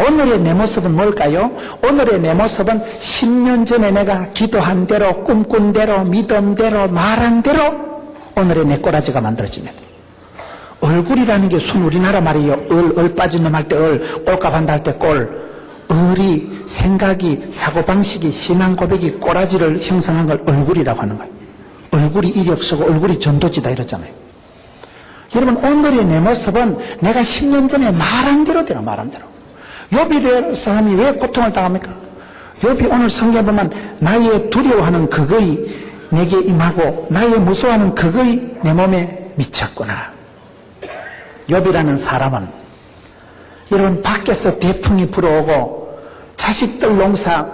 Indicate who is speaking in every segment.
Speaker 1: 오늘의 내 모습은 뭘까요? 오늘의 내 모습은 10년 전에 내가 기도한 대로, 꿈꾼 대로, 믿음대로, 말한 대로 오늘의 내 꼬라지가 만들어집니다. 얼굴이라는 게 우리나라 말이에요. 얼 빠진 놈 할 때 꼴값 한다 할 때 꼴. 얼이, 생각이, 사고방식이, 신앙 고백이 꼬라지를 형성한 걸 얼굴이라고 하는 거예요. 얼굴이 이력서고 얼굴이 전도지다 이러잖아요. 여러분, 오늘의 내 모습은 내가 10년 전에 말한 대로 돼요. 말한 대로. 욥이라는 사람이 왜 고통을 당합니까? 욥이 오늘 성경에 보면 나의 두려워하는 그거이 내게 임하고 나의 무서워하는 그거이 내 몸에 미쳤구나. 욥이라는 사람은 여러분, 밖에서 태풍이 불어오고 자식들 농사,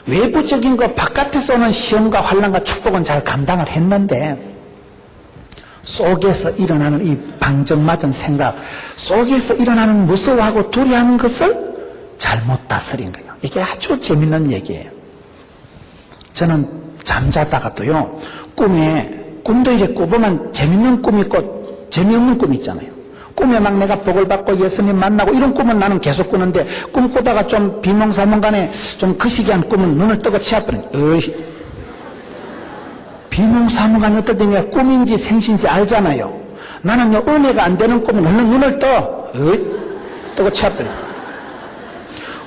Speaker 1: 외부적인 거 바깥에서 오는 시험과 환난과 축복은 잘 감당을 했는데 속에서 일어나는 이 방정맞은 생각, 속에서 일어나는 무서워하고 두려워하는 것을 잘못 다스린 거예요. 이게 아주 재밌는 얘기예요. 저는 잠자다가도요, 꿈도 이렇게 꿔보면 재밌는 꿈이 있고 재미없는 꿈이 있잖아요. 꿈에 막 내가 복을 받고 예수님 만나고 이런 꿈은 나는 계속 꾸는데, 꿈 꾸다가 좀 비몽사몽간에 좀 거시기한 꿈은 눈을 뜨고 치아버린. 비몽사몽간 어떨 때 내가 꿈인지 생신지 알잖아요. 나는요, 은혜가 안 되는 꿈은 얼른 눈을 뜨고 치아버린.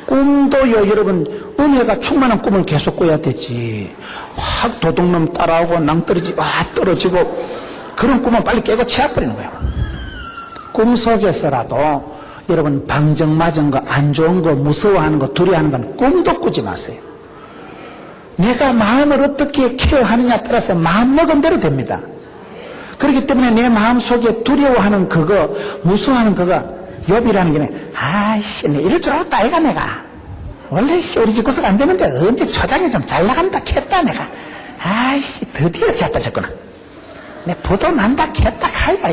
Speaker 1: 꿈도요, 여러분, 은혜가 충만한 꿈을 계속 꿔야 되지. 확 도둑놈 따라오고 낭떠러지고 떨어지고 그런 꿈은 빨리 깨고 치아버리는 거예요. 꿈속에서라도 여러분, 방정맞은 거, 안 좋은 거, 무서워하는 거, 두려워하는 건 꿈도 꾸지 마세요. 내가 마음을 어떻게 케어하느냐에 따라서 마음먹은 대로 됩니다. 그렇기 때문에 내 마음속에 두려워하는 그거, 무서워하는 그거, 욥이라는 게 아이씨, 내 이럴 줄 알았다 아이가 내가. 원래 우리 집 구석 안 되는데 언제 초장에 좀 잘 나간다 캤다 내가. 아이씨, 드디어 자빠졌구나. 내 부도 난다 캤다 아이가.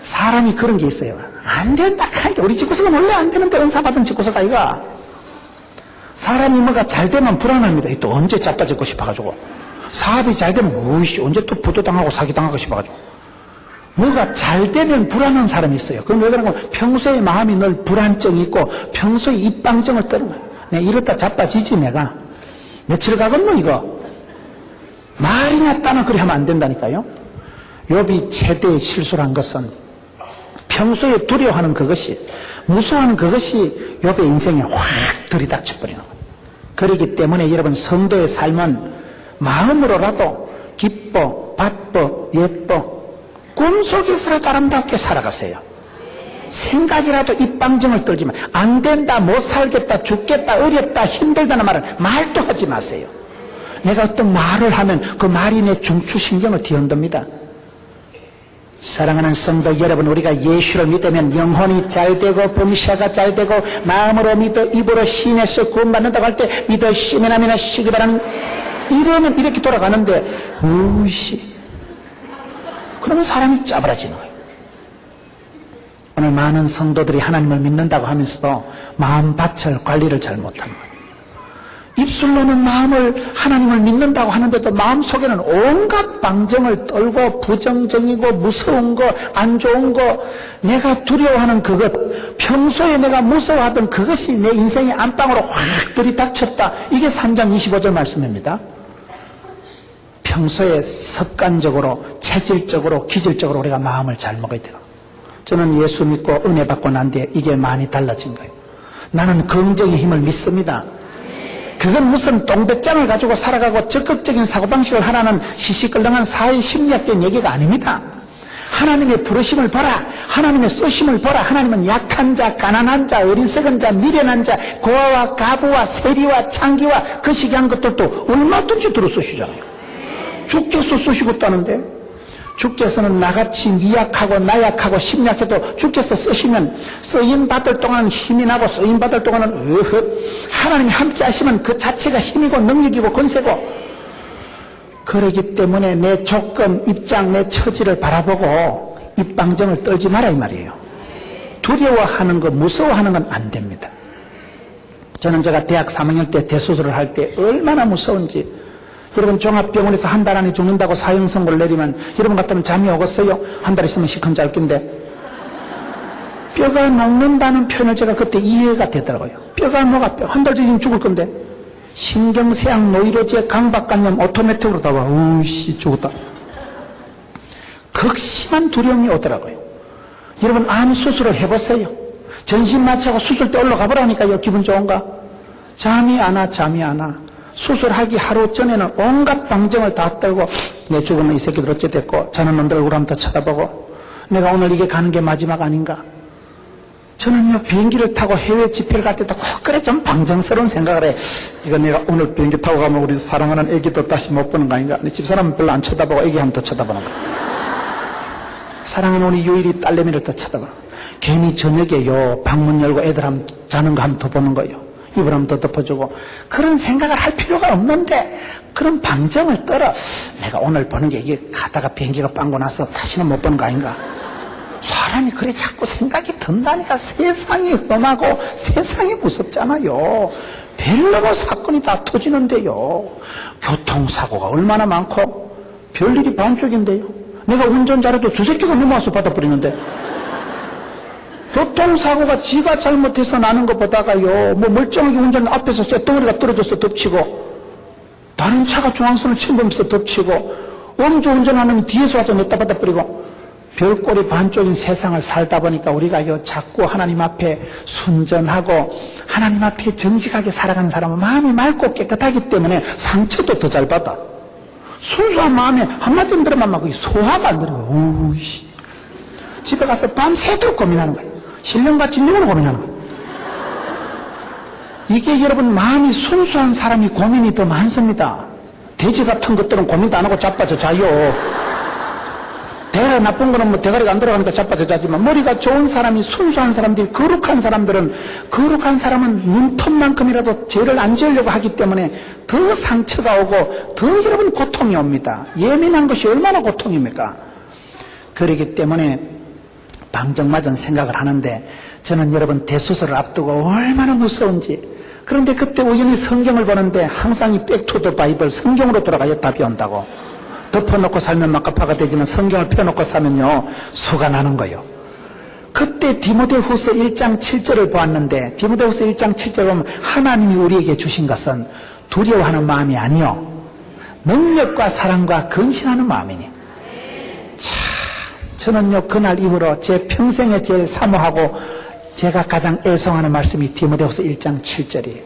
Speaker 1: 사람이 그런 게 있어요. 안 된다 하니까 우리 집구석은 원래 안 되는데 은사받은 집구석 아이가. 사람이 뭐가 잘 되면 불안합니다. 또 언제 자빠지고 싶어가지고. 사업이 잘 되면 우이씨 언제 또 부도당하고 사기당하고 싶어가지고. 뭐가 잘 되면 불안한 사람이 있어요. 그럼 왜 그런가? 평소에 마음이 늘 불안증이 있고 평소에 입방정을 떠는 거예요. 내가 이렇다 자빠지지 내가. 며칠 가겠노 이거. 말이나 따나 그래 하면 안 된다니까요. 욥이 최대의 실수를 한 것은 평소에 두려워하는 그것이, 무서워하는 그것이 욥의 인생에 확 들이닥쳐버리는 거예요. 그렇기 때문에 여러분, 성도의 삶은 마음으로라도 기뻐, 바빠, 예뻐, 꿈속에서라도 아름답게 살아가세요. 생각이라도 입방정을 떨지만 안 된다, 못 살겠다, 죽겠다, 어렵다, 힘들다는 말은 말도 하지 마세요. 내가 어떤 말을 하면 그 말이 내 중추신경을 뒤흔듭니다. 사랑하는 성도 여러분, 우리가 예수를 믿으면 영혼이 잘되고 범사가 잘되고 마음으로 믿어 입으로 신에서 구원받는다고 할 때 믿어 시면하면 시기 바라는, 이러면 이렇게 돌아가는데 우씨, 그러면 사람이 짜부라지는 거예요. 오늘 많은 성도들이 하나님을 믿는다고 하면서도 마음밭을 관리를 잘 못하는 거예요. 입술로는 하나님을 믿는다고 하는데도 마음속에는 온갖 방정을 떨고 부정적이고 무서운 거, 안 좋은 거, 내가 두려워하는 그것, 평소에 내가 무서워하던 그것이 내 인생의 안방으로 확 들이닥쳤다. 이게 3장 25절 말씀입니다. 평소에 습관적으로, 체질적으로, 기질적으로 우리가 마음을 잘 먹어야 돼요. 저는 예수 믿고 은혜 받고 난 뒤에 이게 많이 달라진 거예요. 나는 긍정의 힘을 믿습니다. 그건 무슨 똥배짱을 가지고 살아가고 적극적인 사고방식을 하라는 시시끌렁한 사회 심리학적인 얘기가 아닙니다. 하나님의 부르심을 보라, 하나님의 쓰심을 보라. 하나님은 약한 자, 가난한 자, 어리석은 자, 미련한 자, 고아와 가부와 세리와 창기와 거시기한 것들도 얼마든지 들어 쓰시잖아요. 주께서 쓰시고 따는데, 주께서는 나같이 미약하고 나약하고 심약해도 주께서 쓰시면 쓰임받을 동안은 힘이 나고 쓰임받을 동안은 하나님이 함께 하시면 그 자체가 힘이고 능력이고 권세고. 그러기 때문에 내 조건, 입장, 내 처지를 바라보고 입방정을 떨지 마라 이 말이에요. 두려워하는 거, 무서워하는 건 안 됩니다. 저는 제가 대학 3학년 때 대수술을 할 때 얼마나 무서운지. 여러분, 종합병원에서 한 달 안에 죽는다고 사형 선고를 내리면 여러분 같으면 잠이 오겠어요? 한 달 있으면 시큰잘 낀데. 뼈가 녹는다는 표현을 제가 그때 이해가 되더라고요. 뼈가 녹아, 한 달 뒤면 죽을 건데. 신경쇠약, 노이로제, 강박관념, 오토매틱으로 다 와. 우씨, 죽었다. 극심한 두려움이 오더라고요. 여러분, 암 수술을 해보세요. 전신 마취하고 수술대 올라가 보라니까요. 기분 좋은가? 잠이 안 와, 잠이 안 와. 수술하기 하루 전에는 온갖 방정을 다 떨고, 내 죽으면 이 새끼들 어째 됐고, 자는 놈들 얼굴 한번 더 쳐다보고, 내가 오늘 이게 가는 게 마지막 아닌가? 저는요, 비행기를 타고 해외 집회를 갈 때도 꼭 그래 좀 방정스러운 생각을 해. 이거 내가 오늘 비행기 타고 가면 우리 사랑하는 애기도 다시 못 보는 거 아닌가? 내 집사람은 별로 안 쳐다보고 애기 한 번 더 쳐다보는 거야. 사랑하는 우리 유일이 딸내미를 더 쳐다봐. 괜히 저녁에요, 방문 열고 애들 한번 자는 거 한 번 더 보는 거예요. 이불 한 번 더 덮어주고. 그런 생각을 할 필요가 없는데, 그런 방정을 떨어. 내가 오늘 보는 게 이게 가다가 비행기가 빵고 나서 다시는 못 보는 거 아닌가? 사람이 그래 자꾸 생각이 든다니까. 세상이 험하고 세상이 무섭잖아요. 별로 사건이 다 터지는데요. 교통사고가 얼마나 많고 별일이 반쪽인데요. 내가 운전 잘해도 저 새끼가 넘어와서 받아버리는데. 교통사고가 지가 잘못해서 나는 거 보다가요, 뭐 멀쩡하게 운전 앞에서 쇳덩어리가 떨어져서 덮치고, 다른 차가 중앙선을 침범해서 덮치고, 음주운전하는 뒤에서 와서 냈다 받아버리고, 별꼴이 반쪽인 세상을 살다 보니까 우리가요, 자꾸 하나님 앞에 순전하고 하나님 앞에 정직하게 살아가는 사람은 마음이 맑고 깨끗하기 때문에 상처도 더 잘 받아. 순수한 마음에 한마디 들으면 막 소화가 안 되는 거야. 오이씨. 집에 가서 밤새도록 고민하는 거야. 신령같이 누구나 고민하는 거야. 이게 여러분, 마음이 순수한 사람이 고민이 더 많습니다. 돼지 같은 것들은 고민도 안 하고 자빠져 자요. 대가 나쁜 거는 뭐 대가리가 안 들어가니까 자빠져 자지만, 머리가 좋은 사람이, 순수한 사람들이, 거룩한 사람들은, 거룩한 사람은 눈톱만큼이라도 죄를 안 지으려고 하기 때문에 더 상처가 오고 더 여러분 고통이 옵니다. 예민한 것이 얼마나 고통입니까? 그렇기 때문에 방정맞은 생각을 하는데, 저는 여러분 대수술을 앞두고 얼마나 무서운지. 그런데 그때 우연히 성경을 보는데 항상 이 백투더 바이블, 성경으로 돌아가야 답이 온다고. 덮어놓고 살면 막가파가 되지만 성경을 펴놓고 사면요, 수가 나는 거예요. 그때 디모데후서 1장 7절을 보았는데, 디모데후서 1장 7절을 보면 하나님이 우리에게 주신 것은 두려워하는 마음이 아니요, 능력과 사랑과 근신하는 마음이니. 참, 저는요, 그날 이후로 제 평생에 제일 사모하고 제가 가장 애송하는 말씀이 디모데후서 1장 7절이에요.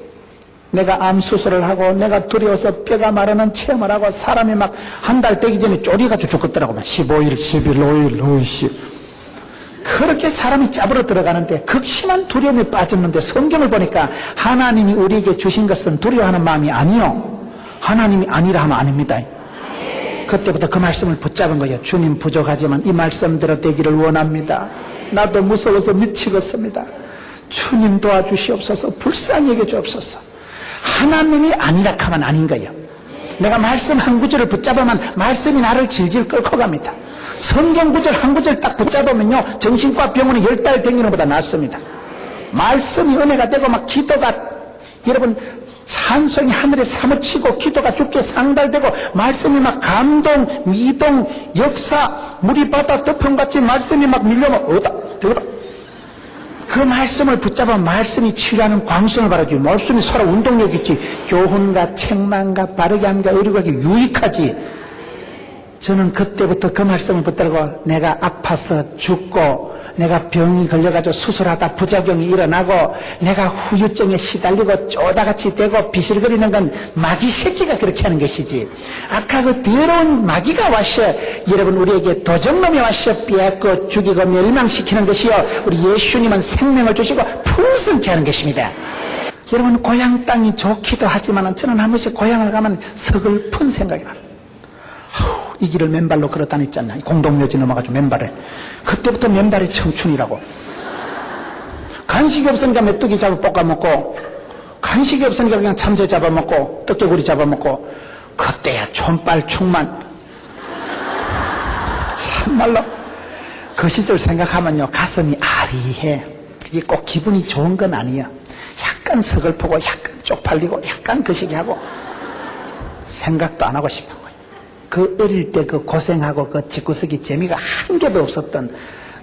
Speaker 1: 내가 암 수술을 하고 내가 두려워서 뼈가 마르는 체험을 하고 사람이 막 한 달 되기 전에 쪼리가지고 죽었더라고. 15일, 10일, 5일, 5일. 그렇게 사람이 잡으러 들어가는데 극심한 두려움에 빠졌는데, 성경을 보니까 하나님이 우리에게 주신 것은 두려워하는 마음이 아니요, 하나님이 아니라 하면 아닙니다. 그때부터 그 말씀을 붙잡은 거예요. 주님 부족하지만 이 말씀대로 되기를 원합니다. 나도 무서워서 미치겠습니다. 주님 도와주시옵소서. 불쌍히 여겨 주옵소서. 하나님이 아니라 하면 아닌 거예요. 내가 말씀 한 구절을 붙잡으면 말씀이 나를 질질 끌고 갑니다. 성경 구절 한 구절 딱 붙잡으면요, 정신과 병원에 10달 다니는 것보다 낫습니다. 말씀이 은혜가 되고 막 기도가, 여러분, 찬송이 하늘에 사무치고 기도가 주께 상달되고 말씀이 막 감동, 미동, 역사, 물이 바다 덮음같이 말씀이 막 밀려오면 어다, 그 말씀을 붙잡아 말씀이 치료하는 광성을 바라지. 말씀이 서로 운동력 있지. 교훈과 책망과 바르게 함과 의료하기 유익하지. 저는 그때부터 그 말씀을 붙들고 내가 아파서 죽고, 내가 병이 걸려가지고 수술하다 부작용이 일어나고, 내가 후유증에 시달리고 쪼다같이 되고 비실거리는 건 마귀 새끼가 그렇게 하는 것이지. 아까 그 더러운 마귀가 와서 여러분 우리에게 도적놈이 와서 빼앗고 죽이고 멸망시키는 것이요, 우리 예수님은 생명을 주시고 풍성케 하는 것입니다. 여러분, 고향 땅이 좋기도 하지만 저는 한 번씩 고향을 가면 서글픈 생각이 나요. 이 길을 맨발로 걸어 다녔잖아. 공동묘지 넘어가지고 맨발에. 그때부터 맨발이 청춘이라고. 간식이 없으니까 메뚜기 잡아 볶아먹고, 간식이 없으니까 그냥 참새 잡아먹고, 떡개구리 잡아먹고, 그때야 촌빨 충만. 참말로 그 시절 생각하면요, 가슴이 아리해. 그게 꼭 기분이 좋은 건 아니에요. 약간 서글프고, 약간 쪽팔리고, 약간 거시기하고, 생각도 안 하고 싶은 거예요. 그 어릴 때 그 고생하고 그 집구석이 재미가 한 개도 없었던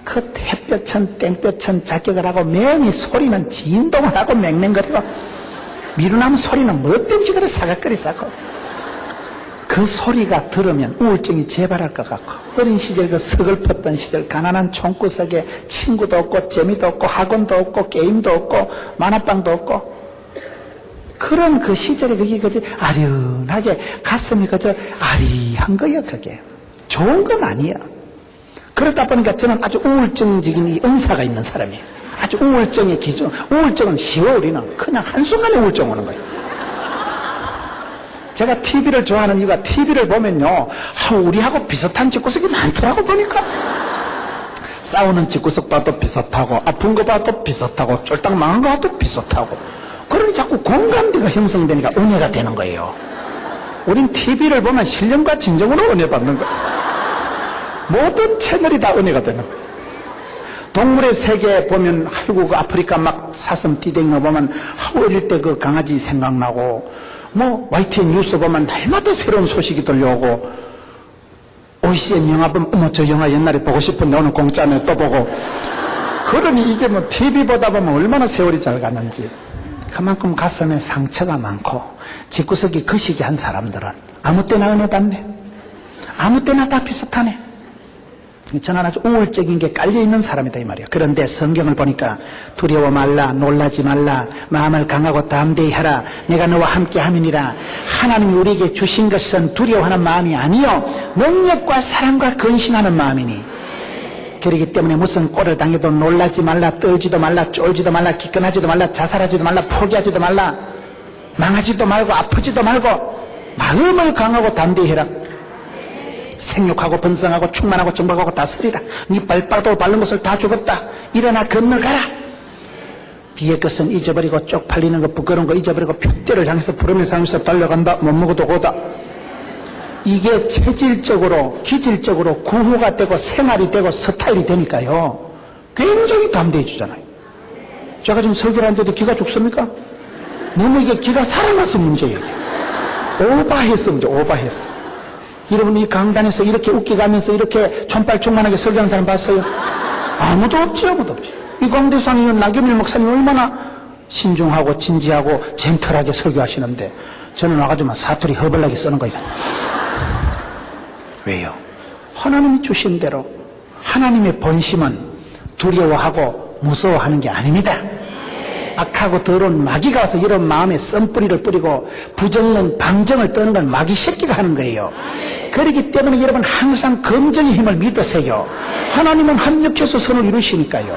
Speaker 1: 그 햇볕천 땡볕천 자격을 하고 매미 소리는 진동을 하고 맹맹거리고 미루나무 소리는 뭐든지 그래 사각거리 쌓고 그 소리가 들으면 우울증이 재발할 것 같고 어린 시절 그 서글펐던 시절 가난한 총구석에 친구도 없고 재미도 없고 학원도 없고 게임도 없고 만화방도 없고 그런 그 시절에 그게 그저 아련하게 가슴이 그저 아리한 거예요. 그게 좋은 건 아니에요. 그러다 보니까 저는 아주 우울증적인 이 은사가 있는 사람이에요. 아주 우울증의 기준. 우울증은 쉬워. 우리는 그냥 한순간에 우울증 오는 거예요. 제가 TV를 좋아하는 이유가 TV를 보면요 우리하고 비슷한 집구석이 많더라고. 보니까 싸우는 집구석 봐도 비슷하고 아픈 거 봐도 비슷하고 쫄딱 망한 거 봐도 비슷하고 그러니 자꾸 공감대가 형성되니까 은혜가 되는 거예요. 우린 TV를 보면 신령과 진정으로 은혜 받는 거예요. 모든 채널이 다 은혜가 되는 거예요. 동물의 세계 보면 아이고 그 아프리카 막 사슴 띠댕이 거 보면 어릴 때 그 강아지 생각나고 뭐 YTN 뉴스 보면 날마다 새로운 소식이 들려오고 OCN 영화 보면 어머 저 영화 옛날에 보고 싶은데 오늘 공짜네 또 보고 그러니 이게 뭐 TV 보다 보면 얼마나 세월이 잘 갔는지 그만큼 가슴에 상처가 많고 집구석이 거시기 한 사람들은 아무 때나 은혜 받네. 아무 때나 다 비슷하네. 저는 아주 우울적인 게 깔려있는 사람이다 이 말이에요. 그런데 성경을 보니까 두려워 말라 놀라지 말라 마음을 강하고 담대히 하라 내가 너와 함께 함이니라. 하나님이 우리에게 주신 것은 두려워하는 마음이 아니요 능력과 사랑과 근신하는 마음이니 그렇기 때문에 무슨 꼴을 당해도 놀라지 말라 떨지도 말라 쫄지도 말라 기권하지도 말라 자살하지도 말라 포기하지도 말라 망하지도 말고 아프지도 말고 마음을 강하고 담대히 해라. 생육하고 번성하고 충만하고 정복하고 다스리라. 네 발바닥으로 밟는 것을 다 죽었다. 일어나 건너가라. 뒤에 것은 잊어버리고 쪽팔리는 거 부끄러운 거 잊어버리고 표대를 향해서 부르면서 하면서 달려간다. 못 먹어도 고다. 이게 체질적으로 기질적으로 구호가 되고 생활이 되고 스타일이 되니까요 굉장히 담대해 주잖아요. 제가 지금 설교를 하는데도 기가 죽습니까? 너무 이게 기가 살아나서 문제예요. 오바했어 문제. 오바했어. 여러분 이 강단에서 이렇게 웃겨가면서 이렇게 촌빨충만하게 설교하는 사람 봤어요? 아무도 없지. 아무도 없지. 이 광대상이 나경일 목사님 얼마나 신중하고 진지하고 젠틀하게 설교하시는데 저는 와가지고 사투리 허벌나게 쓰는 거예요. 왜요? 하나님이 주신 대로 하나님의 본심은 두려워하고 무서워하는 게 아닙니다. 악하고 더러운 마귀가 와서 이런 마음에 썬뿌리를 뿌리고 부정은 방정을 떠는 건 마귀 새끼가 하는 거예요. 그렇기 때문에 여러분 항상 검정의 힘을 믿으세요. 하나님은 합력해서 선을 이루시니까요.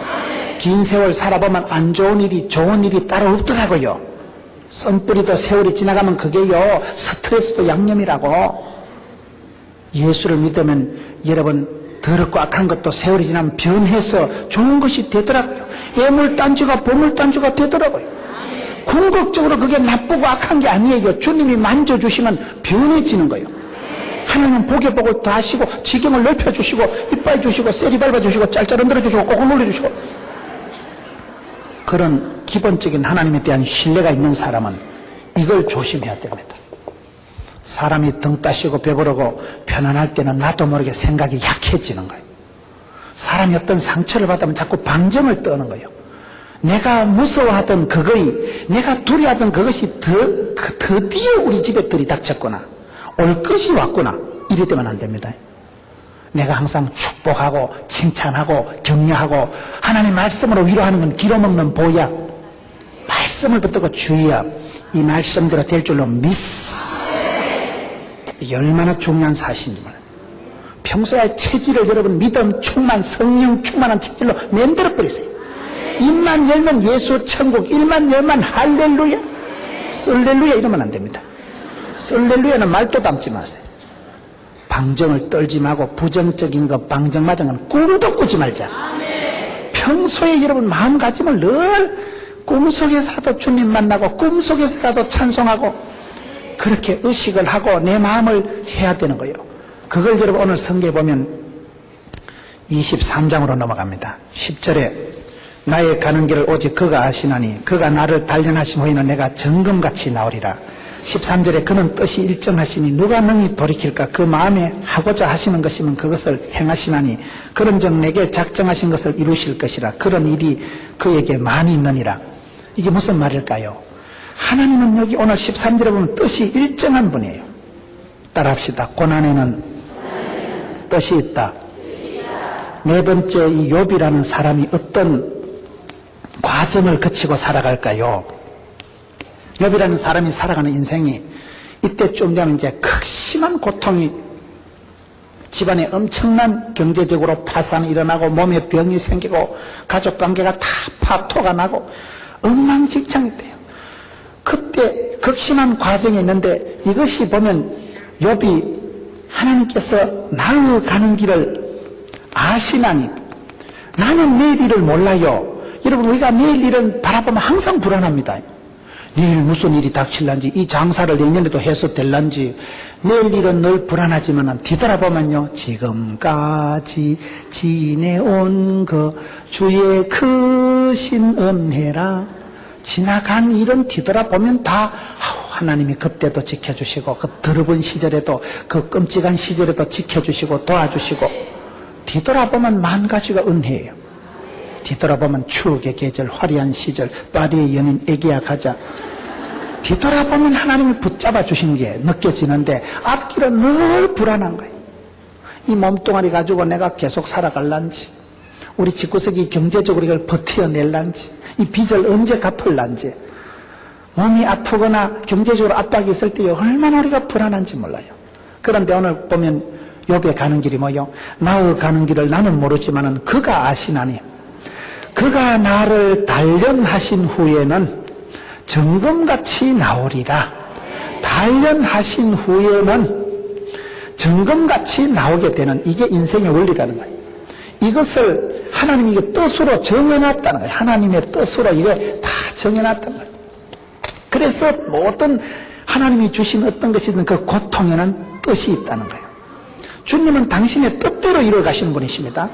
Speaker 1: 긴 세월 살아보면 안 좋은 일이 좋은 일이 따로 없더라고요. 썬뿌리도 세월이 지나가면 그게요 스트레스도 양념이라고. 예수를 믿으면 여러분 더럽고 악한 것도 세월이 지나면 변해서 좋은 것이 되더라고요. 애물단지가 보물단지가 되더라고요. 궁극적으로 그게 나쁘고 악한 게 아니에요. 주님이 만져주시면 변해지는 거예요. 하나님은 보게 보고 다 하시고 지경을 넓혀주시고 이빨 주시고 세리 밟아주시고 짤짤 흔들어주시고 꼭꼭 눌러주시고 그런 기본적인 하나님에 대한 신뢰가 있는 사람은 이걸 조심해야 됩니다. 사람이 등 따시고 배부르고 편안할 때는 나도 모르게 생각이 약해지는 거예요. 사람이 어떤 상처를 받으면 자꾸 방정을 떠는 거예요. 내가 무서워하던 그거이 내가 두려워하던 그것이 드디어 우리 집에 들이닥쳤구나. 올 것이 왔구나. 이래 되면 안 됩니다. 내가 항상 축복하고 칭찬하고 격려하고 하나님 말씀으로 위로하는 건 기로먹는 보약. 말씀을 붙들고 주의야. 이 말씀대로 될 줄로 이게 얼마나 중요한 사실인지 몰라요. 평소에 체질을 여러분 믿음 충만 성령 충만한 체질로 만들어 버리세요. 입만 열면 예수 천국, 입만 열면 할렐루야, 썰렐루야 이러면 안 됩니다. 썰렐루야는 말도 담지 마세요. 방정을 떨지 말고 부정적인 거 방정맞은 건 꿈도 꾸지 말자. 평소에 여러분 마음가짐을 늘 꿈속에서라도 주님 만나고 꿈속에서라도 찬송하고 그렇게 의식을 하고 내 마음을 해야 되는 거예요. 그걸 여러분 오늘 성경에 보면 23장으로 넘어갑니다. 10절에 나의 가는 길을 오직 그가 아시나니 그가 나를 단련하신 후에는 내가 정금같이 나오리라. 13절에 그는 뜻이 일정하시니 누가 능히 돌이킬까? 그 마음에 하고자 하시는 것이면 그것을 행하시나니 그런즉 내게 작정하신 것을 이루실 것이라. 그런 일이 그에게 많이 있느니라. 이게 무슨 말일까요? 하나님은 여기 오늘 13절에 보면 뜻이 일정한 분이에요. 따라합시다. 고난에는 뜻이 있다. 네 번째, 이 욥이라는 사람이 어떤 과정을 거치고 살아갈까요? 욥이라는 사람이 살아가는 인생이 이때쯤 되면 이제 극심한 고통이, 집안에 엄청난 경제적으로 파산이 일어나고 몸에 병이 생기고 가족관계가 다 파토가 나고 엉망진창이 돼요. 그때 극심한 과정이 있는데 이것이 보면 욥이 하나님께서 나아가는 길을 아시나니 나는 내일 일을 몰라요. 여러분, 우리가 내일 일은 바라보면 항상 불안합니다. 내일 무슨 일이 닥칠란지, 이 장사를 내년에도 해서 될란지, 내일 일은 늘 불안하지만 뒤돌아보면요, 지금까지 지내온 그 주의 크신 은혜라. 지나간 일은 뒤돌아보면 다 하나님이 그때도 지켜주시고, 그 더러운 시절에도, 그 끔찍한 시절에도 지켜주시고 도와주시고, 뒤돌아보면 만 가지가 은혜예요. 뒤돌아보면 추억의 계절, 화려한 시절, 파리의 연인, 애기야 가자. 뒤돌아보면 하나님이 붙잡아 주신 게 느껴지는데 앞길은 늘 불안한 거예요. 이 몸뚱아리 가지고 내가 계속 살아갈란지, 우리 집구석이 경제적으로 이걸 버텨낼란지, 이 빚을 언제 갚을란지, 몸이 아프거나 경제적으로 압박이 있을 때 얼마나 우리가 불안한지 몰라요. 그런데 오늘 보면 욥의 가는 길이 뭐요? 나의 가는 길을 나는 모르지만은 그가 아시나니 그가 나를 단련하신 후에는 정금같이 나오리라. 단련하신 후에는 정금같이 나오게 되는, 이게 인생의 원리라는 거예요. 이것을 하나님이 이게 뜻으로 정해놨다는 거예요. 하나님의 뜻으로 이게 다 정해놨다는 거예요. 그래서 모든 하나님이 주신 어떤 것이든 그 고통에는 뜻이 있다는 거예요. 주님은 당신의 뜻대로 이루어가시는 분이십니다.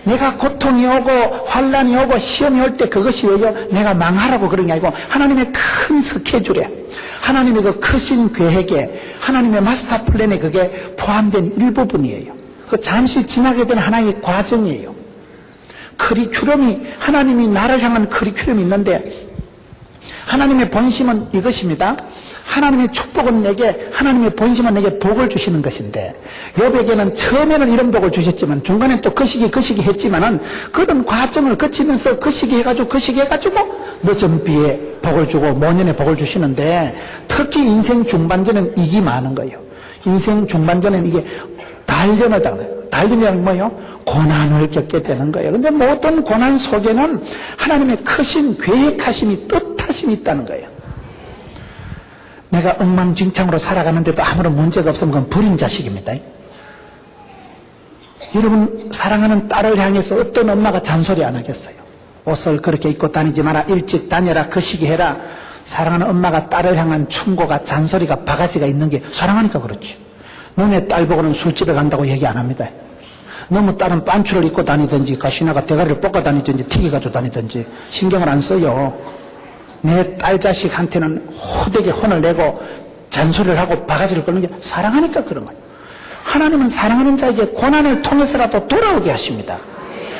Speaker 1: 내가 고통이 오고 환난이 오고 시험이 올 때 그것이 왜요? 내가 망하라고 그런 게 아니고 하나님의 큰 스케줄에, 하나님의 그 크신 계획에, 하나님의 마스터 플랜에 그게 포함된 일부분이에요. 그 잠시 지나게 된 하나의 과정이에요. 커리큘럼이, 하나님이 나를 향한 커리큘럼이 있는데 하나님의 본심은 이것입니다. 하나님의 축복은 내게, 하나님의 본심은 내게 복을 주시는 것인데, 욥에게는 처음에는 이런 복을 주셨지만 중간에 또 그 시기 했지만은 그런 과정을 거치면서 그 시기 해가지고 늦은 비에 복을 주고 모년에 복을 주시는데, 특히 인생 중반전에는 이기 많은 거예요. 인생 중반전에는 이게 단련을 당해요. 단련이라는 게 뭐예요? 고난을 겪게 되는 거예요. 근데 모든 고난 속에는 하나님의 크신 계획하심이, 뜻하심이 있다는 거예요. 내가 엉망진창으로 살아가는데도 아무런 문제가 없으면 그건 버린 자식입니다. 여러분, 사랑하는 딸을 향해서 어떤 엄마가 잔소리 안 하겠어요? 옷을 그렇게 입고 다니지 마라, 일찍 다녀라, 그 시기 해라. 사랑하는 엄마가 딸을 향한 충고가, 잔소리가, 바가지가 있는 게 사랑하니까 그렇지. 너네 딸 보고는 술집에 간다고 얘기 안 합니다. 너무 딸은 반추를 입고 다니든지 가시나가 대가리를 볶아 다니든지 튀겨가지고 다니든지 신경을 안 써요. 내 딸 자식한테는 호되게 혼을 내고 잔소리를 하고 바가지를 끄는 게 사랑하니까 그런 거예요. 하나님은 사랑하는 자에게 고난을 통해서라도 돌아오게 하십니다.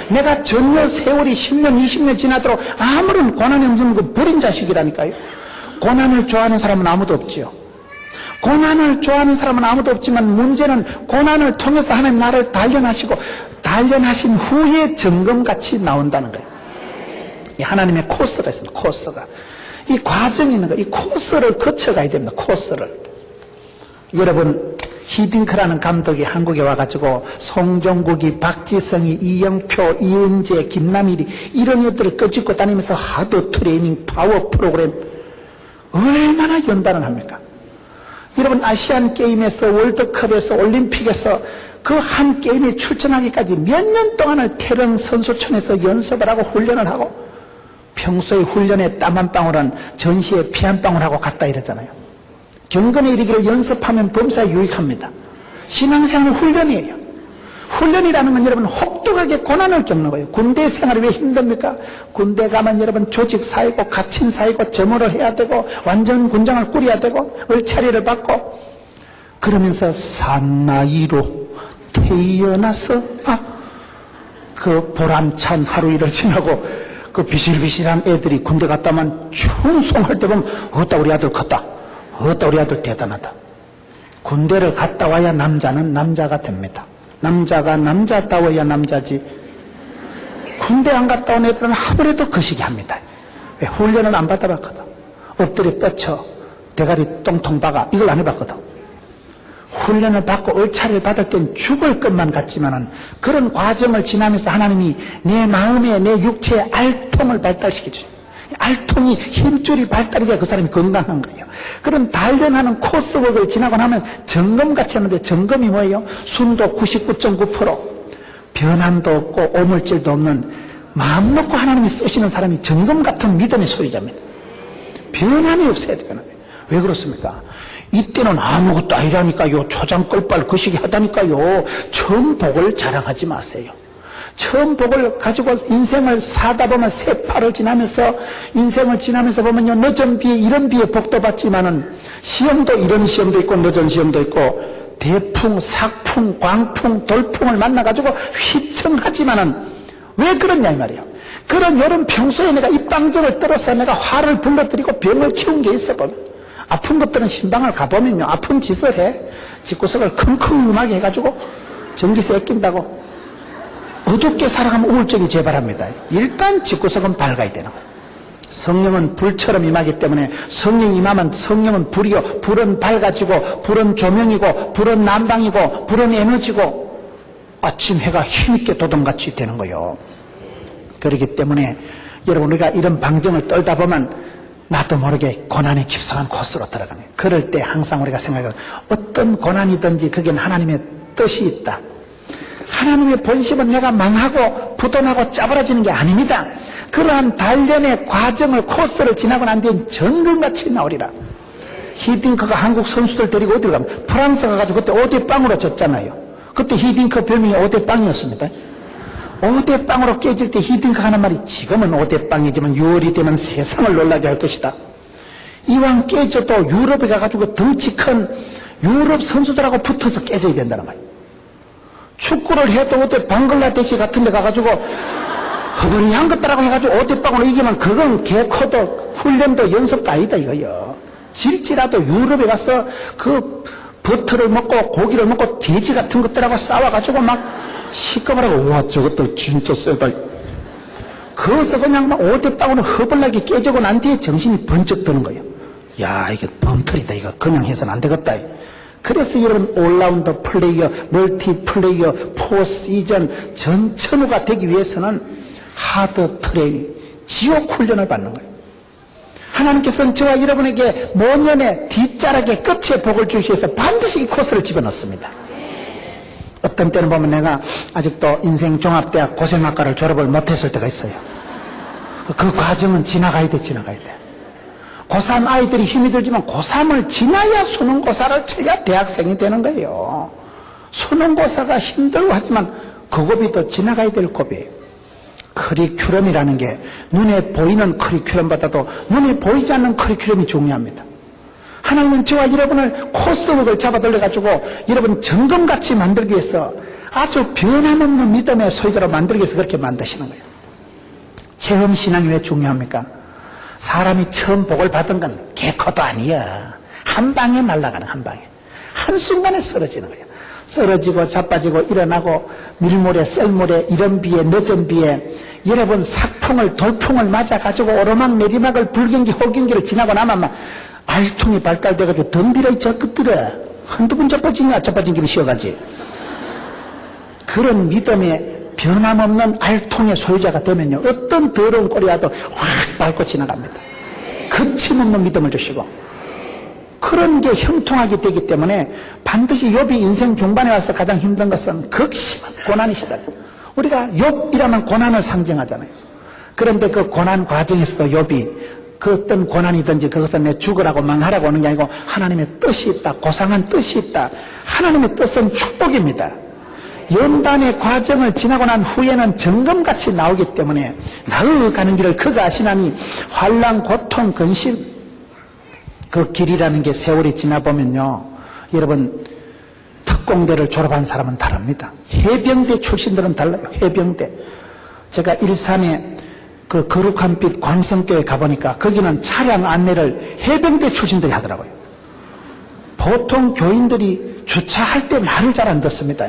Speaker 1: 내가 전혀 세월이 10년, 20년 지나도록 아무런 고난이 없는 그 버린 자식이라니까요. 고난을 좋아하는 사람은 아무도 없지요. 고난을 좋아하는 사람은 아무도 없지만 문제는 고난을 통해서 하나님 나를 단련하시고 단련하신 후에 점검같이 나온다는 거예요. 이 하나님의 코스가 있습니다. 코스가. 이 과정이 있는 거예요. 이 코스를 거쳐가야 됩니다. 코스를. 여러분, 히딩크라는 감독이 한국에 와가지고 송종국이, 박지성이, 이영표, 이은재, 김남일이 이런 애들을 끄집고 다니면서 하도 트레이닝, 파워 프로그램 얼마나 연단을 합니까? 여러분, 아시안 게임에서, 월드컵에서, 올림픽에서 그 한 게임에 출전하기까지 몇 년 동안을 태릉 선수촌에서 연습을 하고 훈련을 하고, 평소에 훈련에 땀 한 방울은 전시에 피 한 방울하고 갔다 이러잖아요. 경건에 이르기를 연습하면 범사에 유익합니다. 신앙생활은 훈련이에요. 훈련이라는 건 여러분 혹독하게 고난을 겪는 거예요. 군대 생활이 왜 힘듭니까? 군대 가면 여러분 조직 사이고 갇힌 사이고 점호를 해야 되고 완전 군장을 꾸려야 되고 을차리를 받고 그러면서 산나이로 태어나서 그 보람찬 하루 일을 지나고 그 비실비실한 애들이 군대 갔다 오면 충성할 때 보면 어따 우리 아들 컸다, 어따 우리 아들 대단하다. 군대를 갔다 와야 남자는 남자가 됩니다. 남자가 남자다워야 남자지. 군대 안 갔다 온 애들은 아무래도 거시기 합니다. 왜? 훈련을 안 받아봤거든. 엎드려 뻗쳐 대가리 똥통 박아 이걸 안 해봤거든. 훈련을 받고 얼차리를 받을 땐 죽을 것만 같지만은 그런 과정을 지나면서 하나님이 내 마음에 내 육체의 알통을 발달시켜주죠. 알통이 힘줄이 발달이 돼야 그 사람이 건강한 거예요. 그런 단련하는 코스웍을 지나고 나면 점검같이 하는데 점검이 뭐예요? 순도 99.9%, 변함도 없고 오물질도 없는 마음 놓고 하나님이 쓰시는 사람이 점검 같은 믿음의 소유자입니다. 변함이 없어야 돼요. 왜 그렇습니까? 이때는 아무것도 아니라니까요. 초장 끌빨 거시기 하다니까요. 처음 복을 자랑하지 마세요. 처음 복을 가지고 인생을 사다 보면 세파를 지나면서 인생을 지나면서 보면요, 늦은 비에 이런 비에 복도 받지만은 시험도 이런 시험도 있고 늦은 시험도 있고 대풍, 삭풍, 광풍, 돌풍을 만나가지고 휘청하지만은 왜 그러냐 이 말이에요. 그런 여름 평소에 내가 입방정을 떨어서 내가 화를 불러들이고 병을 키운 게 있어 보면 아픈 것들은 신방을 가보면요, 아픈 짓을 해. 집구석을 컴컴하게 해가지고 전기세 아낀다고 어둡게 살아가면 우울증이 재발합니다. 일단 집구석은 밝아야 되는 거예요. 성령은 불처럼 임하기 때문에 성령 임하면 성령은 불이요. 불은 밝아지고 불은 조명이고 불은 난방이고 불은 에너지고 아침 해가 힘있게 도dom같이 되는 거예요. 그렇기 때문에 여러분 우리가 이런 방정을 떨다 보면 나도 모르게 고난의 깊숙한 곳으로 들어가는 거예요. 그럴 때 항상 우리가 생각해요. 어떤 고난이든지 그겐 하나님의 뜻이 있다. 하나님의 본심은 내가 망하고 부도나고 짜부러지는 게 아닙니다. 그러한 단련의 과정을 코스를 지나고 난 뒤엔 정금같이 나오리라. 히딩크가 한국 선수들 데리고 어디로 가면 프랑스 가가지고 그때 5대0으로 졌잖아요. 그때 히딩크 별명이 5대0이었습니다. 5대0으로 깨질 때 히딩크 하는 말이 지금은 5대0이지만 6월이 되면 세상을 놀라게 할 것이다. 이왕 깨져도 유럽에 가가지고 덩치 큰 유럽 선수들하고 붙어서 깨져야 된다는 말이에요. 축구를 해도 어때 방글라데시 같은 데 가가지고 허벌이한 것들하고 해가지고 5대0으로 이기면 그건 개코도 훈련도 연습도 아니다 이거요. 질지라도 유럽에 가서 그 버터를 먹고 고기를 먹고 돼지 같은 것들하고 싸워가지고 막 시끄러워하고 와 저것들 진짜 세다. 거기서 그냥 막 5대0으로 허벌나게 깨지고 난 뒤에 정신이 번쩍 드는 거예요. 야 이게 범털이다 이거 그냥 해서는 안 되겠다. 그래서 여러분 올라운더 플레이어, 멀티 플레이어, 포시전 전천후가 되기 위해서는 하드 트레이닝, 지옥 훈련을 받는 거예요. 하나님께서는 저와 여러분에게 모년의 뒷자락의 끝에 복을 주기 위해서 반드시 이 코스를 집어넣습니다. 어떤 때는 보면 내가 아직도 인생 종합대학 고생학과를 졸업을 못했을 때가 있어요. 그 과정은 지나가야 돼. 고3 아이들이 힘이 들지만 고3을 지나야 수능고사를 쳐야 대학생이 되는 거예요. 수능고사가 힘들고 하지만 그 고비도 지나가야 될 고비예요. 커리큘럼이라는 게 눈에 보이는 커리큘럼보다도 눈에 보이지 않는 커리큘럼이 중요합니다. 하나님은 저와 여러분을 코스웍을 잡아 돌려가지고 여러분 점검같이 만들기 위해서 아주 변함없는 믿음의 소유자로 만들기 위해서 그렇게 만드시는 거예요. 체험신앙이 왜 중요합니까? 사람이 처음 복을 받은 건 개코도 아니야. 한 방에 날아가는 한 방에. 한순간에 쓰러지는 거예요. 쓰러지고 자빠지고 일어나고 밀모래 썰모래 이런 비에 늦은 비에 여러분 삭풍을 돌풍을 맞아가지고 오르막 내리막을 불경기 호경기를 지나고 나면 막 알통이 발달돼가지고 덤비러 있자 끝들어. 한두 번 자빠지냐 자빠진 김에 쉬어가지. 그런 믿음의 변함없는 알통의 소유자가 되면요 어떤 더러운 꼴이 와도 확 밟고 지나갑니다. 거침없는 믿음을 주시고 그런 게 형통하게 되기 때문에 반드시 욥이 인생 중반에 와서 가장 힘든 것은 극심한 고난이시다. 우리가 욥이라면 고난을 상징하잖아요. 그런데 그 고난 과정에서도 욥이 그 어떤 고난이든지 그것은 내 죽으라고 망하라고 하는 게 아니고 하나님의 뜻이 있다. 고상한 뜻이 있다. 하나님의 뜻은 축복입니다. 연단의 과정을 지나고 난 후에는 점검같이 나오기 때문에 나아가는 길을 그가 아시나니 환난, 고통, 근심, 그 길이라는 게 세월이 지나보면요, 여러분 특공대를 졸업한 사람은 다릅니다. 해병대 출신들은 달라요. 해병대. 제가 일산에 그 거룩한 빛 광성교회 가보니까 거기는 차량 안내를 해병대 출신들이 하더라고요. 보통 교인들이 주차할 때 말을 잘 안 듣습니다.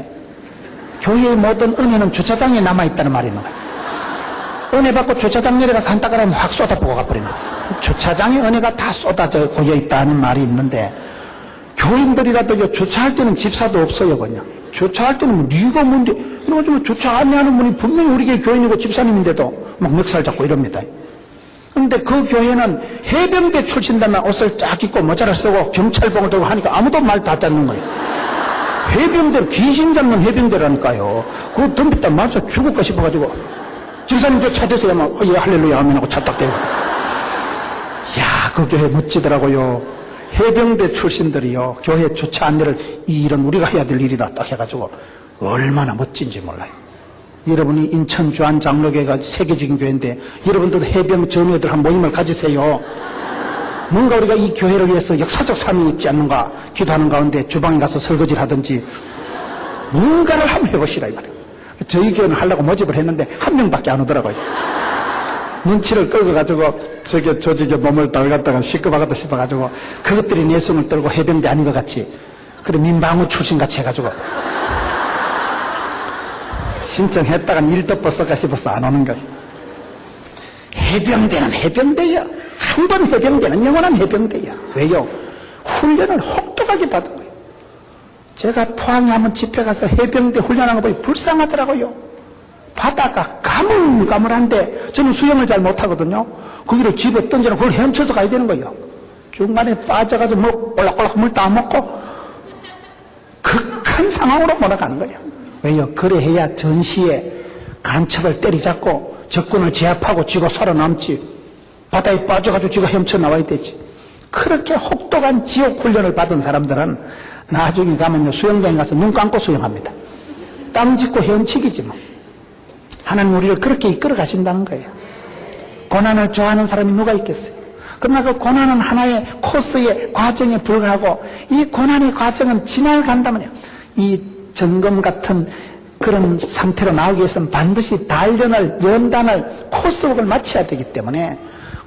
Speaker 1: 교회의 모든 은혜는 주차장에 남아있다는 말이 있는 거예요. 은혜 받고 주차장 내려가서 한 따가라면 확 쏟아부고 가버리는 거예요. 주차장에 은혜가 다 쏟아져 고여있다는 말이 있는데, 교인들이라도 주차할 때는 집사도 없어요. 그냥 주차할 때는 네가 뭔데 이러고 주차 안내하는 분이 분명히 우리 교회 교인이고 집사님인데도 막 멱살 잡고 이럽니다. 그런데 그 교회는 해병대 출신들만 옷을 쫙 입고 모자를 쓰고 경찰복을 들고 하니까 아무도 말 다 잡는 거예요. 해병대, 귀신 잡는 해병대라니까요. 그거 덤비다 맞아 죽을까 싶어가지고 집사님 저 차 대세요. 막 예 할렐루야 아멘 하고 차 딱 대고. 이야, 그 교회 멋지더라고요. 해병대 출신들이요, 교회 주차 안내를 이 일은 우리가 해야 될 일이다 딱 해가지고 얼마나 멋진지 몰라요. 여러분이 인천 주안 장로교회가 세계적인 교회인데 여러분들도 해병 전우들 한 모임을 가지세요. 뭔가 우리가 이 교회를 위해서 역사적 사명이 있지 않는가 기도하는 가운데 주방에 가서 설거지를 하든지 뭔가를 한번 해보시라 이 말이에요. 저희 교회는 하려고 모집을 했는데 한 명밖에 안 오더라고요. 눈치를 끌고 가지고 저게 조직에 몸을 달갔다가 시끄바가다 싶어가지고 그것들이 내숭을 떨고 해병대 아닌 것 같이 그래 민방위 출신 같이 해가지고 신청했다간 일도 벗어가 싶어서 안 오는 거예요. 해병대는 해병대야. 한 번 해병대는 영원한 해병대야. 왜요? 훈련을 혹독하게 받은 거예요. 제가 포항에 한번 집회 가서 해병대 훈련한 거 보니 불쌍하더라고요. 바다가 가물가물한데 저는 수영을 잘 못하거든요. 거기를 집에 던져놓고 그걸 헤엄쳐서 가야 되는 거예요. 중간에 빠져가지고 뭐 꼴락꼴락 물 따먹고 극한 상황으로 몰아가는 거예요. 왜요? 그래야 전시에 간첩을 때리잡고 적군을 제압하고 지고 살아남지. 바다에 빠져가지고 지가 헤엄쳐 나와야 되지. 그렇게 혹독한 지옥 훈련을 받은 사람들은 나중에 가면요 수영장에 가서 눈 감고 수영합니다. 땀 짚고 헤엄치기지 뭐. 하나님 우리를 그렇게 이끌어 가신다는 거예요. 고난을 좋아하는 사람이 누가 있겠어요? 그러나 그 고난은 하나의 코스의 과정에 불과하고 이 고난의 과정은 지나간다면요 이 점검 같은 그런 상태로 나오기 위해서는 반드시 단련을, 연단을, 코스웍을 마쳐야 되기 때문에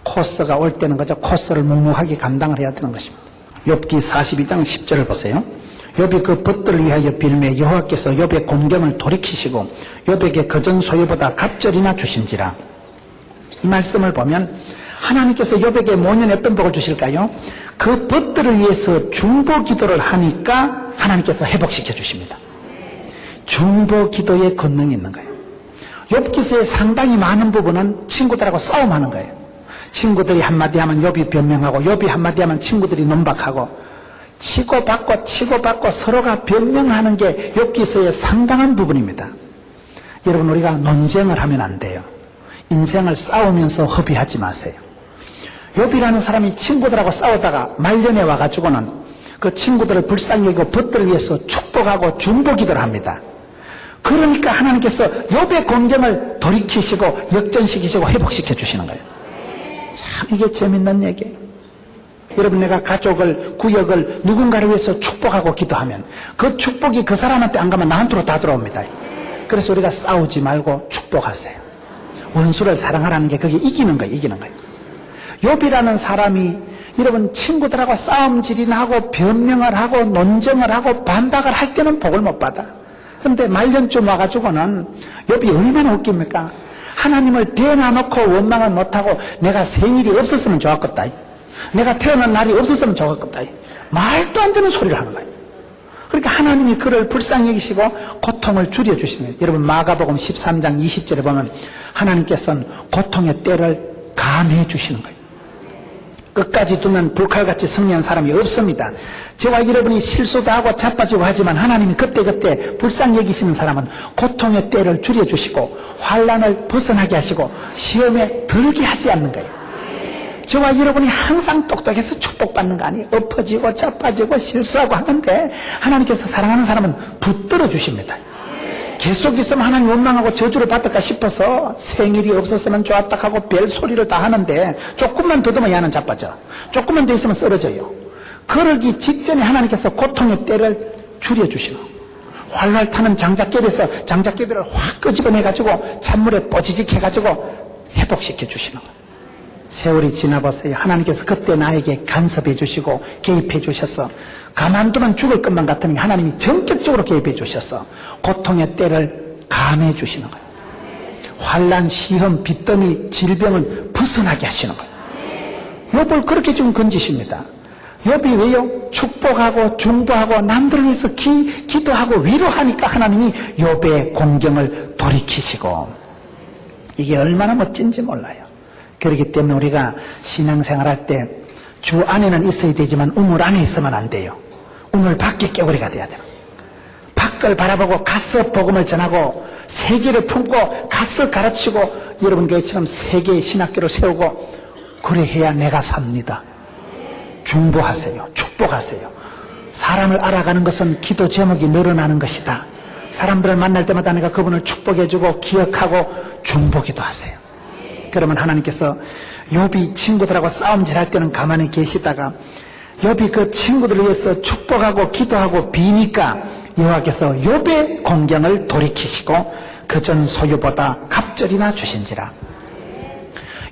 Speaker 1: 코스가 올 때는 그저 코스를 묵묵하게 감당을 해야 되는 것입니다. 욥기 42장 10절을 보세요. 욥이 그 벗들을 위하여 빌매 여호와께서 욥의 곤경을 돌이키시고 욥에게 그전 소유보다 갑절이나 주신지라. 이 말씀을 보면 하나님께서 욥에게 모년 어떤 복을 주실까요? 그 벗들을 위해서 중보 기도를 하니까 하나님께서 회복시켜 주십니다. 중보 기도의 권능이 있는 거예요. 욥기서의 상당히 많은 부분은 친구들하고 싸움하는 거예요. 친구들이 한마디 하면 욥이 변명하고 욥이 한마디 하면 친구들이 논박하고 치고받고 서로가 변명하는 게 욥기서의 상당한 부분입니다. 여러분 우리가 논쟁을 하면 안 돼요. 인생을 싸우면서 허비하지 마세요. 욥이라는 사람이 친구들하고 싸우다가 말년에 와가지고는 그 친구들을 불쌍히 여기고 벗들을 위해서 축복하고 중보기도를 합니다. 그러니까 하나님께서 욥의 곤경을 돌이키시고 역전시키시고 회복시켜 주시는 거예요. 참 이게 재밌는 얘기예요. 여러분 내가 가족을, 구역을 누군가를 위해서 축복하고 기도하면 그 축복이 그 사람한테 안 가면 나한테로 다 들어옵니다. 그래서 우리가 싸우지 말고 축복하세요. 원수를 사랑하라는 게 그게 이기는 거예요. 이기는 거예요. 욥이라는 사람이 여러분 친구들하고 싸움질이나 하고 변명을 하고 논쟁을 하고 반박을 할 때는 복을 못 받아. 그런데 말년쯤 와가지고는 욥이 얼마나 웃깁니까? 하나님을 대놔놓고 원망을 못하고 내가 생일이 없었으면 좋았겠다. 내가 태어난 날이 없었으면 좋았겠다. 말도 안 되는 소리를 하는 거예요. 그러니까 하나님이 그를 불쌍히 여기시고 고통을 줄여주시는 거예요. 여러분 마가복음 13장 20절에 보면 하나님께서는 고통의 때를 감해 주시는 거예요. 끝까지 두면 불칼같이 승리한 사람이 없습니다. 저와 여러분이 실수도 하고 자빠지고 하지만 하나님이 그때그때 불쌍히 여기시는 사람은 고통의 때를 줄여주시고 환난을 벗어나게 하시고 시험에 들게 하지 않는 거예요. 저와 여러분이 항상 똑똑해서 축복받는 거 아니에요. 엎어지고 자빠지고 실수하고 하는데 하나님께서 사랑하는 사람은 붙들어 주십니다. 계속 있으면 하나님 원망하고 저주를 받을까 싶어서 생일이 없었으면 좋았다 하고 별 소리를 다 하는데 조금만 더듬어야 하는 자빠져. 조금만 더 있으면 쓰러져요. 그러기 직전에 하나님께서 고통의 때를 줄여주시는, 활활 타는 장작개비에서 장작개비를 확 끄집어내가지고 찬물에 뽀지직 해가지고 회복시켜 주시는 거예요. 세월이 지나보세요. 하나님께서 그때 나에게 간섭해 주시고 개입해 주셔서 가만두면 죽을 것만 같으니 하나님이 전격적으로 개입해 주셔서 고통의 때를 감해 주시는 거예요. 환난, 시험, 빚더미, 질병은 벗어나게 하시는 거예요. 욥을 그렇게 지금 건지십니다. 욥이 왜요? 축복하고 중보하고 남들을 위해서 기도하고 위로하니까 하나님이 욥의 공경을 돌이키시고, 이게 얼마나 멋진지 몰라요. 그렇기 때문에 우리가 신앙생활할 때 주 안에는 있어야 되지만 우물 안에 있으면 안 돼요. 우물 밖에 깨구리가 돼야 돼요. 밖을 바라보고 가서 복음을 전하고 세계를 품고 가서 가르치고 여러분 교회처럼 세계의 신학교를 세우고 그래 해야 내가 삽니다. 중보하세요. 축복하세요. 사람을 알아가는 것은 기도 제목이 늘어나는 것이다. 사람들을 만날 때마다 내가 그분을 축복해주고 기억하고 중보기도 하세요. 그러면 하나님께서 욥이 친구들하고 싸움질할 때는 가만히 계시다가 욥이 그 친구들을 위해서 축복하고 기도하고 비니까 여호와께서 욥의 공경을 돌이키시고 그전 소유보다 갑절이나 주신지라.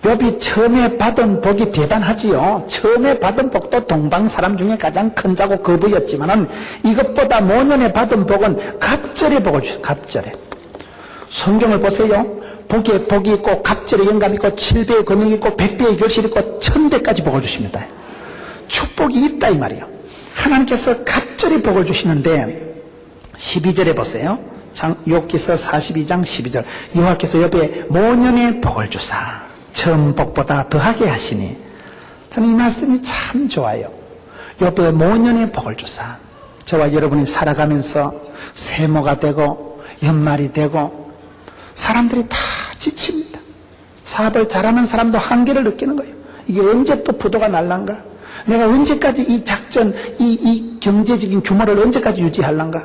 Speaker 1: 욥이 처음에 받은 복이 대단하지요. 처음에 받은 복도 동방 사람 중에 가장 큰 자고 거부였지만은 이것보다 모년에 받은 복은 갑절의 복을 주셔요. 갑절에. 성경을 보세요. 복에 복이 있고 갑절에 영감이 있고 7배의 권능이 있고 100배의 결실이 있고 1000배까지 복을 주십니다. 축복이 있다 이 말이에요. 하나님께서 갑절의 복을 주시는데 12절에 보세요. 욥기서 42장 12절. 여호와께서 욥에 모년의 복을 주사 처음 복보다 더하게 하시니, 저는 이 말씀이 참 좋아요. 욥에 모년의 복을 주사. 저와 여러분이 살아가면서 세모가 되고 연말이 되고 사람들이 다 지칩니다. 사업을 잘하는 사람도 한계를 느끼는 거예요. 이게 언제 또 부도가 날란가? 내가 언제까지 이 작전, 이 경제적인 규모를 언제까지 유지할란가?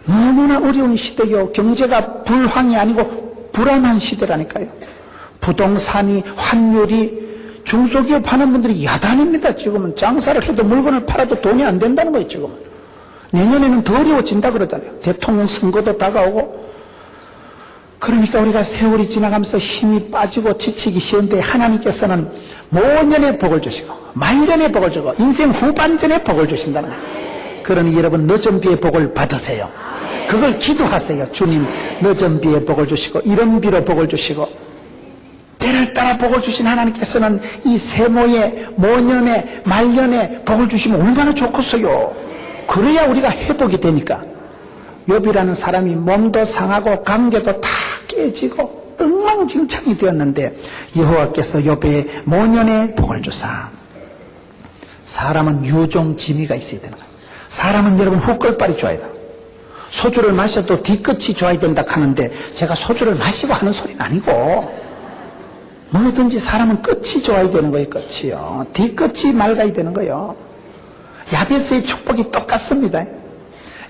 Speaker 1: 너무나 어려운 시대요. 경제가 불황이 아니고 불안한 시대라니까요. 부동산이, 환율이, 중소기업 하는 분들이 야단입니다. 지금은 장사를 해도 물건을 팔아도 돈이 안 된다는 거예요. 지금은. 내년에는 더 어려워진다 그러잖아요. 대통령 선거도 다가오고. 그러니까 우리가 세월이 지나가면서 힘이 빠지고 지치기 쉬운데 하나님께서는 모년의 복을 주시고 말년의 복을 주고 인생 후반전의 복을 주신다는 거예요. 그러니 여러분 늦은 비의 복을 받으세요. 그걸 기도하세요. 주님 늦은 비의 복을 주시고 이른 비로 복을 주시고, 때를 따라 복을 주신 하나님께서는 이 세모의 모년의 말년의 복을 주시면 얼마나 좋겠어요. 그래야 우리가 회복이 되니까. 욥이라는 사람이 몸도 상하고 관계도 다 깨지고 엉망진창이 되었는데 여호와께서 욥의 모년의 복을 주사. 사람은 유종지미가 있어야 되는 거예요. 사람은 여러분 훅걸빨이 좋아야 돼요. 소주를 마셔도 뒤끝이 좋아야 된다 하는데 제가 소주를 마시고 하는 소리는 아니고, 뭐든지 사람은 끝이 좋아야 되는 거예요. 끝이요. 뒤끝이 맑아야 되는 거예요. 야베스의 축복이 똑같습니다.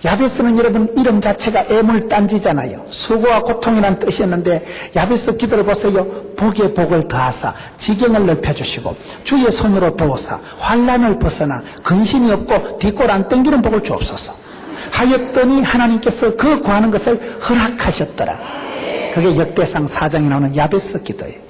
Speaker 1: 야베스는 여러분 이름 자체가 애물단지잖아요. 수고와 고통이라는 뜻이었는데 야베스 기도를 보세요. 복에 복을 더하사 지경을 넓혀주시고 주의 손으로 도우사 환난을 벗어나 근심이 없고 뒷골 안 땡기는 복을 주옵소서 하였더니 하나님께서 그 구하는 것을 허락하셨더라. 그게 역대상 4장에 나오는 야베스 기도예요.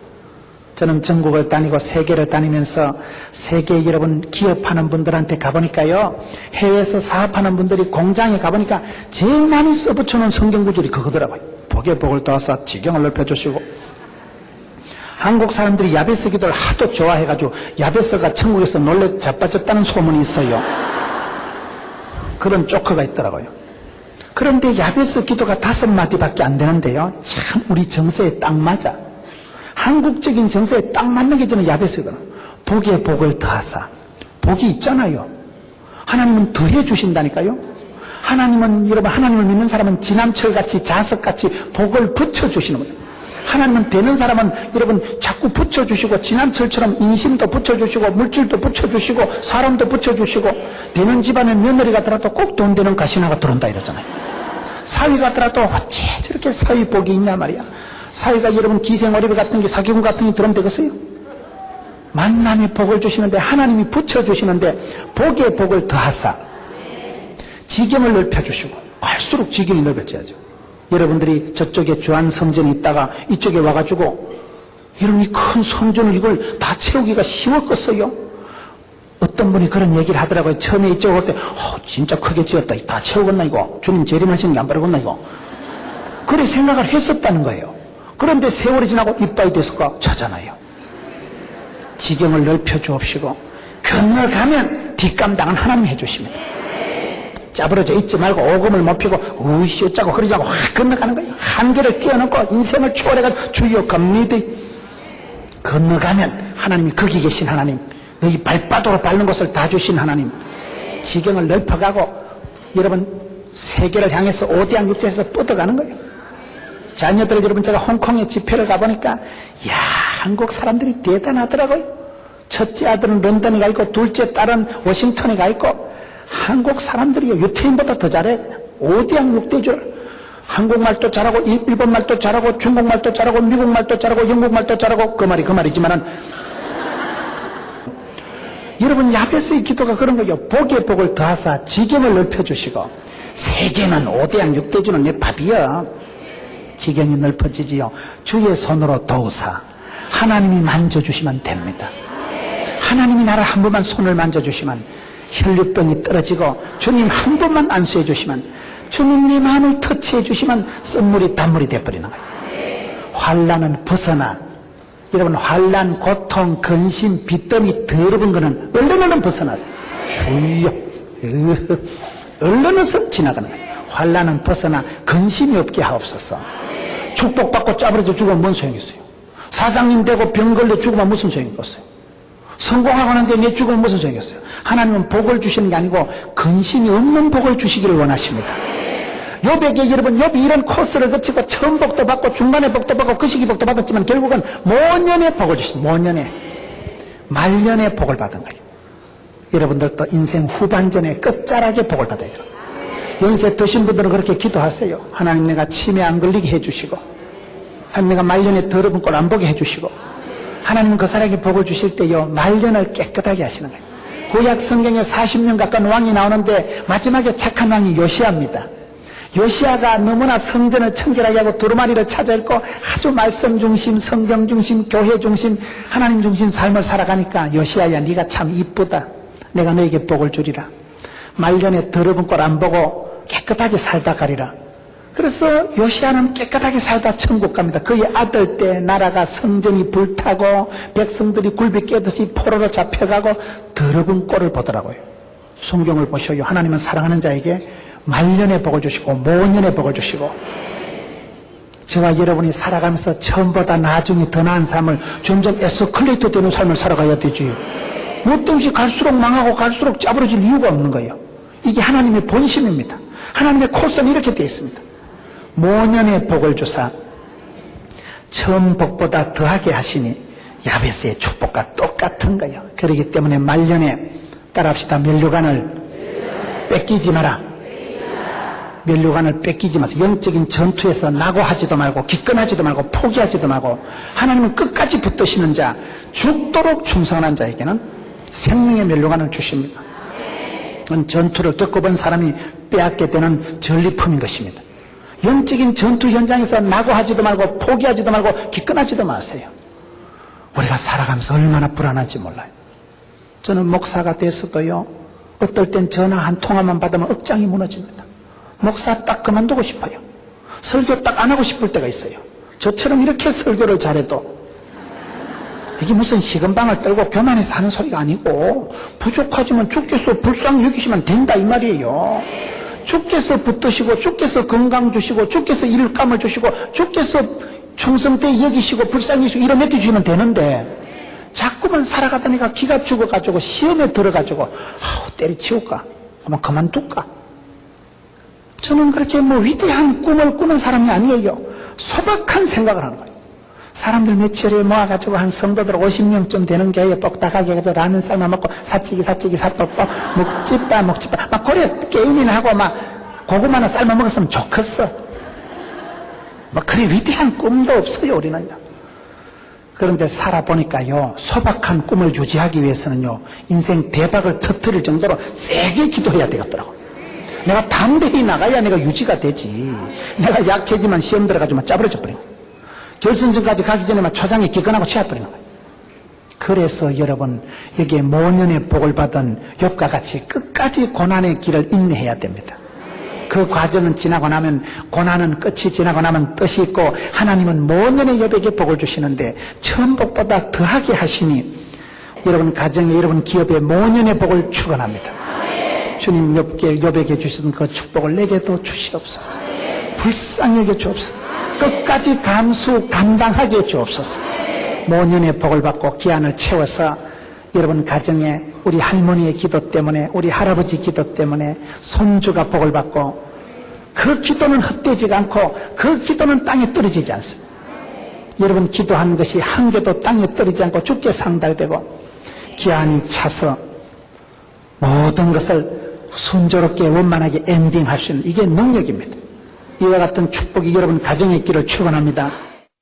Speaker 1: 저는 전국을 다니고 세계를 다니면서 세계 여러분 기업하는 분들한테 가보니까요, 해외에서 사업하는 분들이 공장에 가보니까 제일 많이 써붙여놓은 성경 구절이 그거더라고요. 복에 복을 더하사 지경을 넓혀주시고. 한국 사람들이 야베스 기도를 하도 좋아해가지고 야베스가 천국에서 놀래 자빠졌다는 소문이 있어요. 그런 조커가 있더라고요. 그런데 야베스 기도가 5마디밖에 안 되는데요, 참 우리 정서에 딱 맞아. 한국적인 정서에 딱 맞는 게 저는 야베스거든요. 복에 복을 더하사. 복이 있잖아요. 하나님은 더해 주신다니까요. 하나님은 여러분, 하나님을 믿는 사람은 지남철같이 자석같이 복을 붙여주시는 거예요. 하나님은 되는 사람은 여러분 자꾸 붙여주시고, 지남철처럼 인심도 붙여주시고 물질도 붙여주시고 사람도 붙여주시고, 되는 집안에 며느리가 들어도 꼭 돈 되는 가시나가 들어온다 이러잖아요. 사위가 들어도 어째 저렇게 사위 복이 있냐 말이야. 사위가 여러분 기생오리배 같은 게 사기꾼 같은 게 들어오면 되겠어요? 만남이 복을 주시는데, 하나님이 붙여주시는데 복의 복을 더하사 지경을 넓혀주시고, 갈수록 지경이 넓어져야죠. 여러분들이 저쪽에 주한 성전이 있다가 이쪽에 와가지고 여러분 이 큰 성전을 이걸 다 채우기가 쉬웠겠어요? 어떤 분이 그런 얘기를 하더라고요. 처음에 이쪽 올 때 진짜 크게 지었다. 다 채우겠나 이거? 주님 재림하시는 게 안 바르겠나 이거? 그래 생각을 했었다는 거예요. 그런데 세월이 지나고 이빠이 됐을까? 찾아나요. 지경을 넓혀 주옵시고 건너가면 뒷감당은 하나님이 해주십니다. 짜부러져 있지 말고 오금을 못 피고 우시 어쩌고 그러지 않고 확 건너가는 거예요. 한계를 뛰어넘고 인생을 초월해가지고 주여 갑니다. 건너가면 하나님이 거기 계신 하나님, 너희 발바닥으로 밟는 것을 다 주신 하나님, 지경을 넓혀가고 여러분 세계를 향해서 5대양 6대에서 뻗어가는 거예요. 자녀들 여러분 제가 홍콩에 집회를 가보니까 야 한국 사람들이 대단하더라고요. 첫째 아들은 런던에 가 있고 둘째 딸은 워싱턴에 가 있고 한국 사람들이 유태인보다 더 잘해. 5대양 6대줄 한국말도 잘하고 일본말도 잘하고 중국말도 잘하고 미국말도 잘하고 영국말도 잘하고 그 말이지만은 여러분 야베스의 기도가 그런 거예요. 복의 복을 더하사 지경을 넓혀주시고 세계는 5대양 6대주는 내 밥이야. 지경이 넓어지지요. 주의 손으로 도우사 하나님이 만져주시면 됩니다. 하나님이 나를 한 번만 손을 만져주시면 혈류병이 떨어지고 주님 한 번만 안수해 주시면 주님 내 마음을 터치해 주시면 썸물이 단물이 돼버리는 거예요. 환난은 벗어나 여러분 환난, 고통, 근심, 빚더미 더러운 거는 얼른 벗어나세요. 주여 얼른 지나가는 거예요. 환난은 벗어나 근심이 없게 하옵소서. 축복받고 짜버려져 죽으면 뭔 소용이 있어요? 사장님 되고 병 걸려 죽으면 무슨 소용이 있겠어요? 성공하고 하는데 내 죽으면 무슨 소용이 있어요? 하나님은 복을 주시는 게 아니고 근심이 없는 복을 주시기를 원하십니다. 욥에게 여러분 욥이 이런 코스를 거치고 처음 복도 받고 중간에 복도 받고 그 시기 복도 받았지만 결국은 모년의 복을 주십니다. 모년에 말년의 복을 받은 거예요. 여러분들도 인생 후반전에 끝자락의 복을 받아야 돼요. 연세 드신 분들은 그렇게 기도하세요. 하나님 내가 치매 안 걸리게 해주시고 하나님 내가 말년에 더러운 꼴 안 보게 해주시고 하나님은 그 사람에게 복을 주실 때요 말년을 깨끗하게 하시는 거예요. 구약 성경에 40년 가까운 왕이 나오는데 마지막에 착한 왕이 요시아입니다. 요시아가 너무나 성전을 청결하게 하고 두루마리를 찾아 읽고 아주 말씀 중심, 성경 중심, 교회 중심, 하나님 중심 삶을 살아가니까 요시아야 네가 참 이쁘다. 내가 너에게 복을 주리라. 말년에 더러운 꼴 안 보고 깨끗하게 살다 가리라. 그래서 요시아는 깨끗하게 살다 천국 갑니다. 그의 아들 때 나라가 성전이 불타고 백성들이 굴비 깨듯이 포로로 잡혀가고 더러운 꼴을 보더라고요. 성경을 보셔요. 하나님은 사랑하는 자에게 말년의 복을 주시고 모년의 복을 주시고 저와 여러분이 살아가면서 처음보다 나중에 더 나은 삶을 점점 에스컬레이터 되는 삶을 살아가야 되지. 뭐 때문에 갈수록 망하고 갈수록 짜부러질 이유가 없는 거예요. 이게 하나님의 본심입니다. 하나님의 코스는 이렇게 되어 있습니다. 모년의 복을 주사 처음 복보다 더하게 하시니 야베스의 축복과 똑같은 거예요. 그렇기 때문에 말년에 따라합시다. 면류관을 뺏기지 마라. 면류관을 뺏기지 마세요. 영적인 전투에서 낙오하지도 말고 기권하지도 말고 포기하지도 말고 하나님은 끝까지 붙드시는 자, 죽도록 충성한 자에게는 생명의 면류관을 주십니다. 전투를 겪어본 사람이 빼앗게 되는 전리품인 것입니다. 영적인 전투 현장에서 낙오하지도 말고 포기하지도 말고 기권하지도 마세요. 우리가 살아가면서 얼마나 불안한지 몰라요. 저는 목사가 됐어도요 어떨 땐 전화 한 통화만 받으면 억장이 무너집니다. 목사 딱 그만두고 싶어요. 설교 딱 안 하고 싶을 때가 있어요. 저처럼 이렇게 설교를 잘해도 이게 무슨 식은방을 떨고 교만해서 하는 소리가 아니고 부족하지만 주께서 불쌍히 여기시면 된다 이 말이에요. 주께서 붙드시고 주께서 건강 주시고 주께서 일감을 주시고 주께서 충성되이 여기시고 불쌍히 여기시고 이런 애도 주시면 되는데 자꾸만 살아가다니까 기가 죽어가지고 시험에 들어가지고 때려치울까? 아마 그만둘까? 저는 그렇게 뭐 위대한 꿈을 꾸는 사람이 아니에요. 소박한 생각을 하는 거예요. 사람들 며칠에 모아가지고 한 성도들 50명쯤 되는 교회에 뻑딱하게 해가지고 라면 삶아 먹고 사찌기 살떡뻑 먹지빠 막 그래 게임이나 하고 막 고구마나 삶아 먹었으면 좋겠어. 뭐 그리 위대한 꿈도 없어요, 우리는요. 그런데 살아보니까요, 소박한 꿈을 유지하기 위해서는요, 인생 대박을 터뜨릴 정도로 세게 기도해야 되겠더라고요. 내가 담대히 나가야 내가 유지가 되지. 내가 약해지만 시험 들어가지고 짜부러져 버리고, 결승전까지 가기 전에만 초장에 기권하고 취해버리는 거예요. 그래서 여러분, 여기에 모년의 복을 받은 욥과 같이 끝까지 고난의 길을 인내해야 됩니다. 그 과정은 지나고 나면, 고난은 끝이 지나고 나면 뜻이 있고, 하나님은 모년의 욥에게 복을 주시는데 처음 복보다 더하게 하시니 여러분 가정에, 여러분 기업에 모년의 복을 축원합니다. 주님, 욥에게 주시던 그 축복을 내게도 주시옵소서. 불쌍히 여겨 주옵소서. 끝까지 감당하게 해주옵소서. 모년의 복을 받고 기한을 채워서 여러분 가정에 우리 할머니의 기도 때문에, 우리 할아버지 기도 때문에 손주가 복을 받고, 그 기도는 헛되지가 않고 그 기도는 땅에 떨어지지 않습니다. 여러분 기도한 것이 한 개도 땅에 떨어지지 않고 주께 상달되고 기한이 차서 모든 것을 순조롭게 원만하게 엔딩할 수 있는, 이게 능력입니다. 이와 같은 축복이 여러분 가정에 있기를 축원합니다.